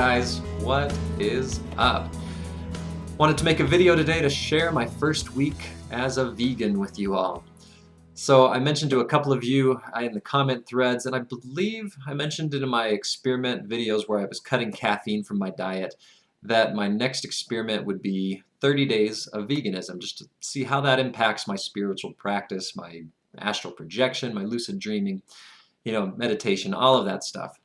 guys, what is up? Wanted to make a video today to share my first week as a vegan with you all. So I mentioned to a couple of you in the comment threads, and I believe I mentioned it in my experiment videos where I was cutting caffeine from my diet, that my next experiment would be 30 days of veganism, just to see how that impacts my spiritual practice, my astral projection, my lucid dreaming, meditation, all of that stuff.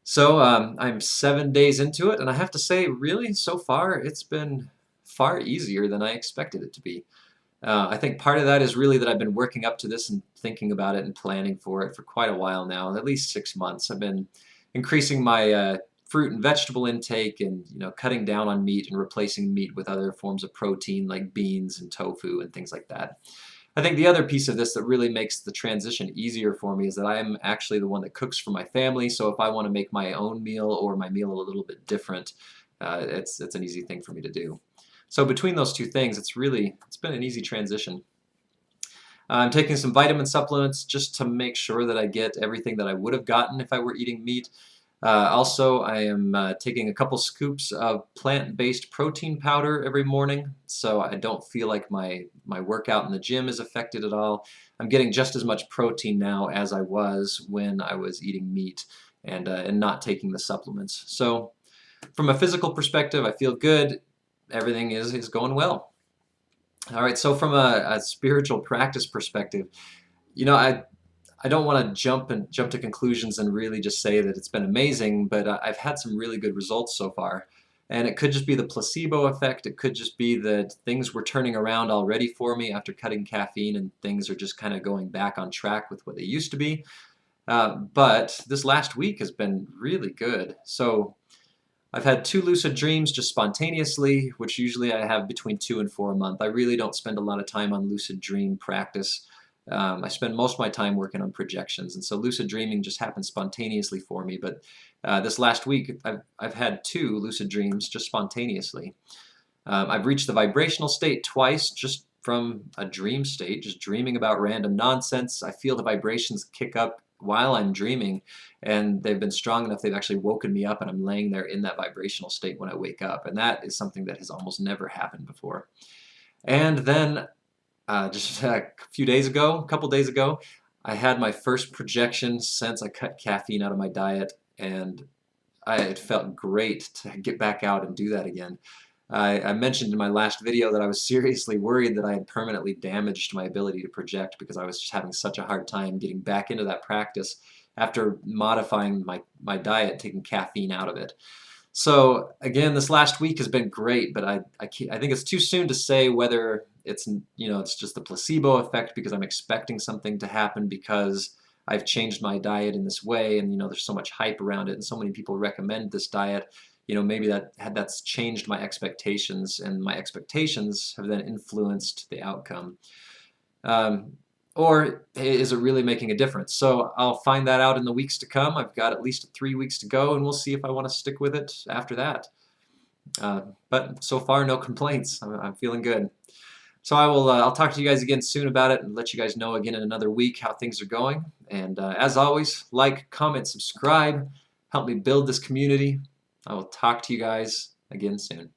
So I'm 7 days into it, and I have to say, really, so far, it's been far easier than I expected it to be. I think part of that is really that I've been working up to this and thinking about it and planning for it for quite a while now, at least 6 months. I've been increasing my fruit and vegetable intake and cutting down on meat and replacing meat with other forms of protein like beans and tofu and things like that. I think the other piece of this that really makes the transition easier for me is that I am actually the one that cooks for my family, so if I want to make my own meal or my meal a little bit different, it's an easy thing for me to do. So between those two things, it's been an easy transition. I'm taking some vitamin supplements just to make sure that I get everything that I would have gotten if I were eating meat. Also, I am taking a couple scoops of plant-based protein powder every morning, so I don't feel like my workout in the gym is affected at all. I'm getting just as much protein now as I was when I was eating meat and not taking the supplements. So from a physical perspective, I feel good. Everything is going well. All right, so from a spiritual practice perspective, I don't want to jump to conclusions and really just say that it's been amazing, but I've had some really good results so far. And it could just be the placebo effect. It could just be that things were turning around already for me after cutting caffeine and things are just kind of going back on track with what they used to be. But this last week has been really good. So I've had 2 lucid dreams just spontaneously, which usually I have between 2 and 4 a month. I really don't spend a lot of time on lucid dream practice. I spend most of my time working on projections, and so lucid dreaming just happens spontaneously for me. But this last week, I've had 2 lucid dreams just spontaneously. I've reached the vibrational state twice just from a dream state, just dreaming about random nonsense. I feel the vibrations kick up while I'm dreaming, and they've been strong enough they've actually woken me up, and I'm laying there in that vibrational state when I wake up, and that is something that has almost never happened before. And then just a couple days ago, I had my first projection since I cut caffeine out of my diet, and it felt great to get back out and do that again. I mentioned in my last video that I was seriously worried that I had permanently damaged my ability to project because I was just having such a hard time getting back into that practice after modifying my diet, taking caffeine out of it. So again, this last week has been great, but I think it's too soon to say whether it's just the placebo effect because I'm expecting something to happen because I've changed my diet in this way, and there's so much hype around it, and so many people recommend this diet. Maybe that's changed my expectations, and my expectations have then influenced the outcome. Or is it really making a difference? So I'll find that out in the weeks to come. I've got at least 3 weeks to go, and we'll see if I want to stick with it after that. But so far, no complaints. I'm feeling good. So I'll talk to you guys again soon about it and let you guys know again in another week how things are going. And as always, like, comment, subscribe, help me build this community. I will talk to you guys again soon.